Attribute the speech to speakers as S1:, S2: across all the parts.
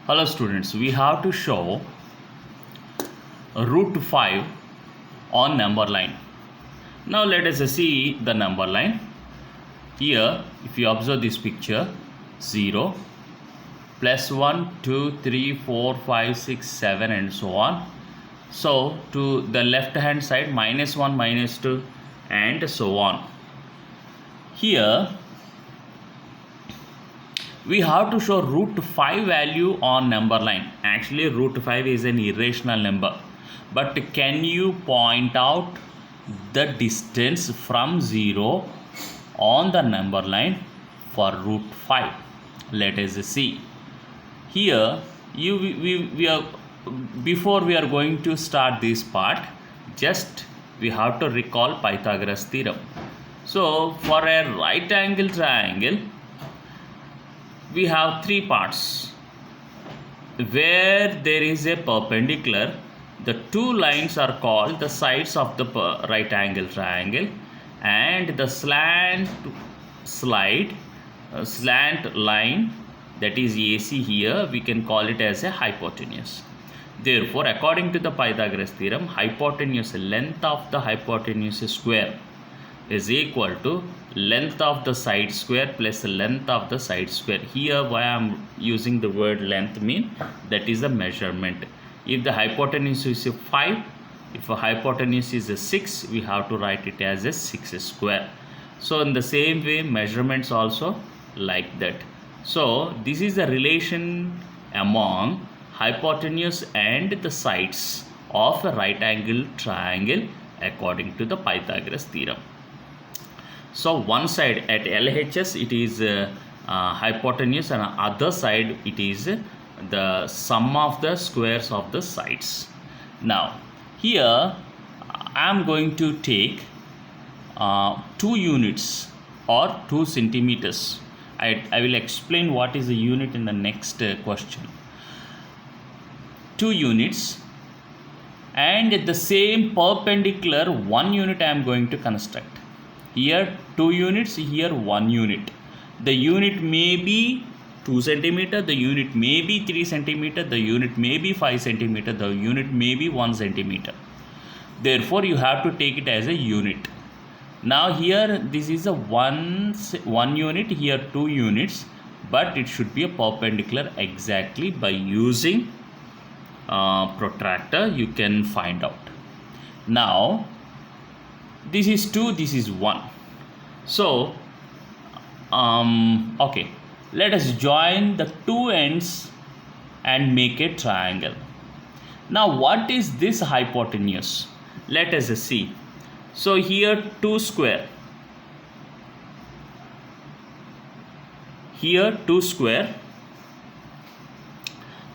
S1: Hello students, we have to show root 5 on number line. Now let us see the number line. Here if you observe this picture, 0, plus 1, 2, 3, 4, 5, 6, 7 and so on. So to the left hand side, minus 1, minus 2 and so on. Here we have to show root 5 value on number line. Actually root 5 is an irrational number, but can you point out the distance from 0 on the number line for root 5? Let us see. Here before we are going to start this part, just we have to recall Pythagoras theorem. So for a right angle triangle, we have three parts. Where there is a perpendicular, the two lines are called the sides of the right angle triangle, and the slant line, that is AC, here we can call it as a hypotenuse. Therefore, according to the Pythagoras theorem, hypotenuse, length of the hypotenuse square is equal to length of the side square plus length of the side square. Here why I am using the word length mean that is the measurement. If the hypotenuse is 5, if a hypotenuse is 6, we have to write it as a 6 square. So in the same way, measurements also like that. So this is the relation among hypotenuse and the sides of a right angle triangle according to the Pythagoras theorem. So one side at LHS it is hypotenuse, and other side it is the sum of the squares of the sides. Now here I am going to take 2 units or 2 centimeters. I will explain what is the unit in the next question. 2 units, and the same perpendicular 1 unit I am going to construct. Here 2 units, here 1 unit. The unit may be 2 centimeter, the unit may be 3 centimeter, the unit may be 5 centimeter, the unit may be 1 centimeter. Therefore you have to take it as a unit. Now here this is a 1 unit, here 2 units, but it should be a perpendicular exactly. By using protractor you can find out. Now this is 2, this is 1. So okay, let us join the 2 ends and make a triangle. Now what is this hypotenuse? Let us see. So here 2 square, here 2 square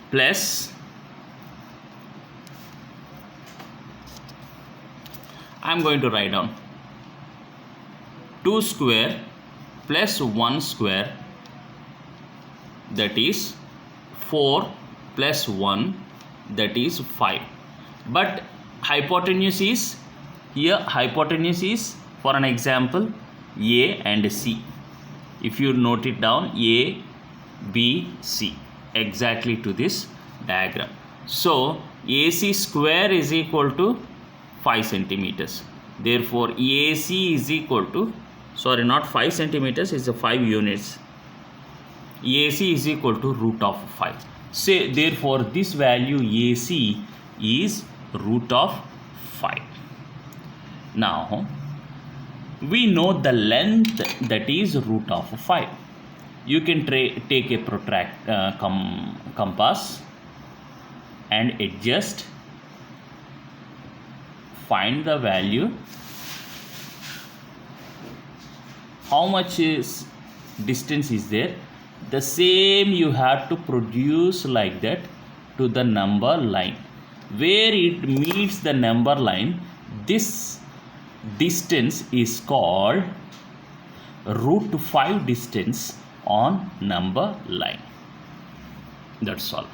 S1: plus, I am going to write down 2 square plus 1 square, that is 4 plus 1, that is 5. But hypotenuse is, here hypotenuse is, for an example, A and C. If you note it down, A, B, C, exactly to this diagram. So AC square is equal to 5 centimeters. Therefore AC is equal to, sorry, not 5 centimeters, it's a 5 units. AC is equal to root of 5. Say therefore this value AC is root of 5. Now we know the length, that is root of 5. You can take a compass and adjust, find the value, how much is distance is there. The same you have to produce like that to the number line. Where it meets the number line, this distance is called root 5 distance on number line. That's all.